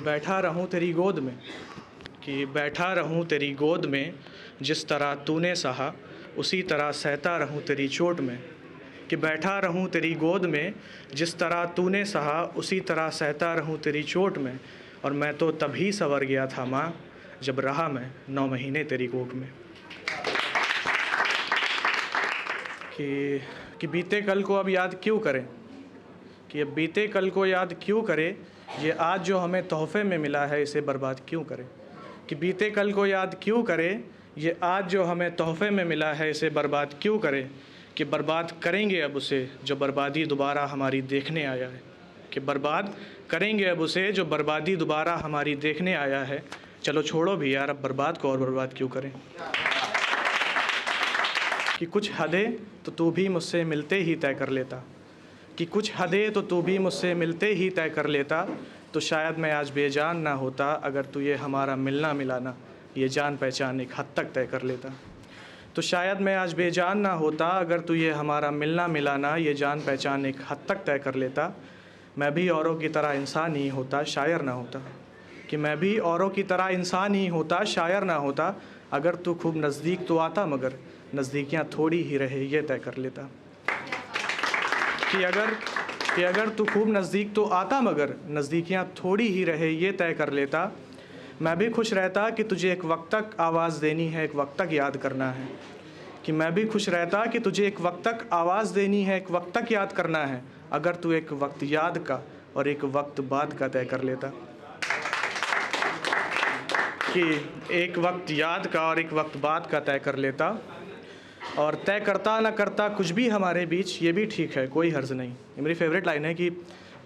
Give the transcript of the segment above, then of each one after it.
बैठा रहूं तेरी गोद में, कि बैठा रहूं तेरी गोद में, जिस तरह तूने सहा उसी तरह सहता रहूं तेरी चोट में। कि बैठा रहूं तेरी गोद में, जिस तरह तूने सहा उसी तरह सहता रहूं तेरी चोट में। और मैं तो तभी संवर गया था माँ, जब रहा मैं 9 महीने तेरी कोख में। कि बीते कल को अब याद क्यों करें, कि अब बीते कल को याद क्यों करें, ये आज जो हमें तोहफ़े में मिला है इसे बर्बाद क्यों करें। कि बीते कल को याद क्यों करें, ये आज जो हमें तोहफ़े में मिला है इसे बर्बाद क्यों करें। कि बर्बाद करेंगे अब उसे जो बर्बादी दोबारा हमारी देखने आया है। कि बर्बाद करेंगे अब उसे जो बर्बादी दोबारा हमारी देखने आया है। चलो छोड़ो भी यार, अब बर्बाद को और बर्बाद क्यों करें। कि कुछ हदें तो तू भी मुझसे मिलते ही तय कर लेता, कि कुछ हदें तो तू भी मुझसे मिलते ही तय कर लेता। तो शायद मैं आज बेजान ना होता, अगर तू ये हमारा मिलना मिलाना ये जान पहचान एक हद तक तय कर लेता। तो शायद मैं आज बेजान ना होता, अगर तू ये हमारा मिलना मिलाना ये जान पहचान एक हद तक तय कर लेता। मैं भी औरों की तरह इंसान ही होता, शायर ना होता। कि मैं भी औरों की तरह इंसान ही होता, शायर ना होता। अगर तू खूब नज़दीक तो आता, मगर नज़दीकियाँ थोड़ी ही रहे ये तय कर लेता। कि अगर तू खूब नज़दीक तो आता, मगर नज़दीकियाँ थोड़ी ही रहे ये तय कर लेता। मैं भी खुश रहता कि तुझे एक वक्त तक आवाज़ देनी है, एक वक्त तक याद करना है। कि मैं भी खुश रहता कि तुझे एक वक्त तक आवाज़ देनी है, एक वक्त तक याद करना है। अगर तू एक वक्त याद का और एक वक्त बाद का तय कर लेता। कि एक वक्त याद का और एक वक्त बाद का तय कर लेता। और तय करता ना करता कुछ भी हमारे बीच ये भी ठीक है, कोई हर्ज नहीं। ये मेरी फेवरेट लाइन है कि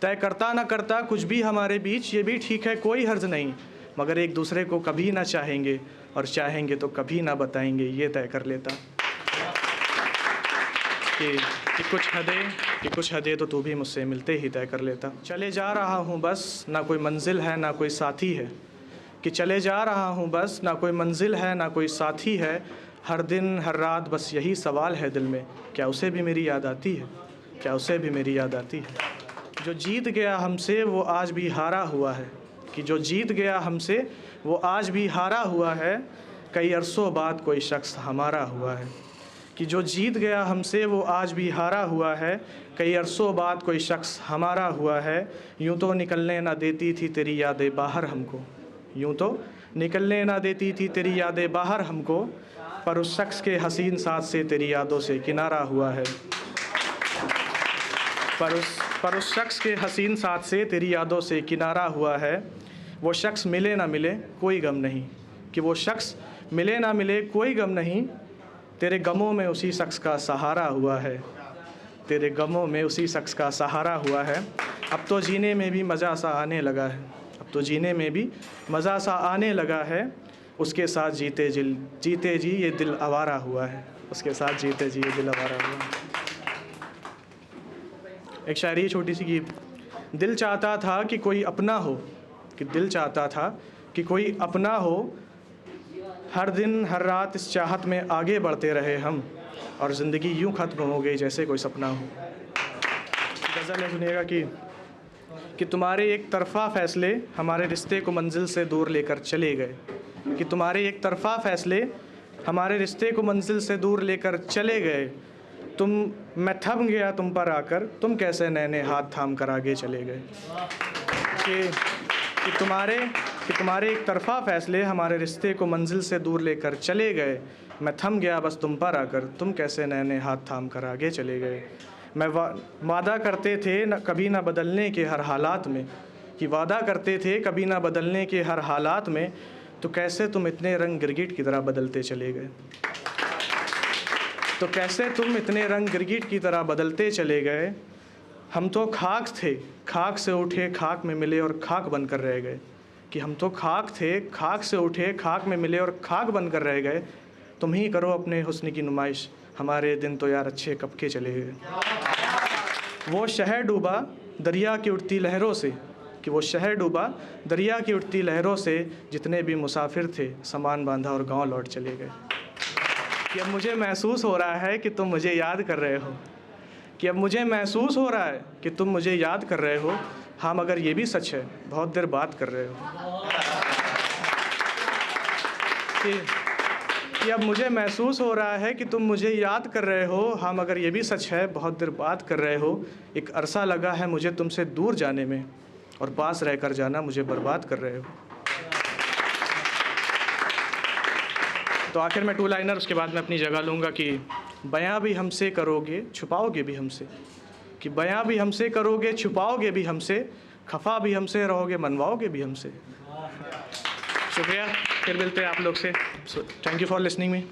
तय करता ना करता कुछ भी हमारे बीच ये भी ठीक है, कोई हर्ज नहीं। मगर एक दूसरे को कभी ना चाहेंगे और चाहेंगे तो कभी ना बताएंगे ये तय कर लेता। कि कुछ हदें तो तू भी मुझसे मिलते ही तय कर लेता। चले जा रहा हूँ बस, ना कोई मंजिल है ना कोई साथी है। कि चले जा रहा हूँ बस, ना कोई मंजिल है ना कोई साथी है। हर दिन हर रात बस यही सवाल है दिल में, क्या उसे भी मेरी याद आती है, क्या उसे भी मेरी याद आती है। जो जीत गया हमसे वो आज भी हारा हुआ है। कि जो जीत गया हमसे वो आज भी हारा हुआ है। कई अरसों बाद कोई शख्स हमारा हुआ है। कि जो जीत गया हमसे वो आज भी हारा हुआ है। कई अरसों बाद कोई शख्स हमारा हुआ है। यूँ तो निकलने ना देती थी तेरी यादें बाहर हमको, यूँ तो निकलने ना देती थी तेरी यादें बाहर हमको। पर उस शख्स के हसीन साथ से तेरी यादों से किनारा हुआ है। पर उस शख्स के हसीन साथ से तेरी यादों से किनारा हुआ है। वो शख्स मिले ना मिले कोई गम नहीं, कि वो शख्स मिले ना मिले कोई गम नहीं। तेरे गमों में उसी शख्स का सहारा हुआ है, तेरे गमों में उसी शख्स का सहारा हुआ है। अब तो जीने में भी मज़ा सा आने लगा है, अब तो जीने में भी मज़ा सा आने लगा है। उसके साथ जीते जी ये दिल आवारा हुआ है, उसके साथ जीते जी ये दिल आवारा हुआ है। एक शायरी छोटी सी कि दिल चाहता था कि कोई अपना हो, कि दिल चाहता था कि कोई अपना हो। हर दिन हर रात इस चाहत में आगे बढ़ते रहे हम, और ज़िंदगी यूं ख़त्म हो गई जैसे कोई सपना हो। गज़ल है, सुनिएगा कि तुम्हारे एक तरफ़ा फ़ैसले हमारे रिश्ते को मंजिल से दूर लेकर चले गए। कि तुम्हारे एक तरफ़ा फ़ैसले हमारे रिश्ते को मंजिल से दूर लेकर चले गए। मैं थम गया तुम पर आकर, तुम कैसे नैने हाथ थाम कर आगे चले गए। कि तुम्हारे एक तरफ़ा फ़ैसले हमारे रिश्ते को मंजिल से दूर लेकर चले गए। मैं थम गया बस तुम पर आकर, तुम कैसे नैने हाथ थाम कर आगे चले गए। मैं वादा करते थे न कभी ना बदलने के हर हालात में, कि वादा करते थे कभी ना बदलने के हर हालात में। तो कैसे तुम इतने रंग गिरगिट की तरह बदलते चले गए, तो कैसे तुम इतने रंग गिरगिट की तरह बदलते चले गए। हम तो खाक थे, खाक से उठे खाक में मिले और खाक बनकर रह गए। कि हम तो खाक थे, खाक से उठे खाक में मिले और खाक बनकर रह गए। तुम ही करो अपने हुस्न की नुमाइश, हमारे दिन तो यार अच्छे कब के चले गए। वो शहर डूबा दरिया की उठती लहरों से, कि वो शहर डूबा दरिया की उठती लहरों से। जितने भी मुसाफिर थे सामान बांधा और गांव लौट चले गए। कि अब मुझे महसूस हो रहा है कि तुम मुझे याद कर रहे हो, कि अब मुझे महसूस हो रहा है कि तुम मुझे याद कर रहे हो। हाँ मगर ये भी सच है, बहुत देर बात कर रहे हो। कि अब मुझे महसूस हो रहा है कि तुम मुझे याद कर रहे हो। हाँ मगर ये भी सच है, बहुत देर बात कर रहे हो। एक अरसा लगा है मुझे तुमसे दूर जाने में, और पास रहकर जाना मुझे बर्बाद कर रहे हो। तो आखिर में 2 लाइनर, उसके बाद मैं अपनी जगह लूँगा कि बयां भी हमसे करोगे, छुपाओगे भी हमसे। कि बयां भी हमसे करोगे, छुपाओगे भी हमसे, खफा भी हमसे रहोगे, मनवाओगे भी हमसे। शुक्रिया, फिर मिलते हैं आप लोग से। So thank you for listening me.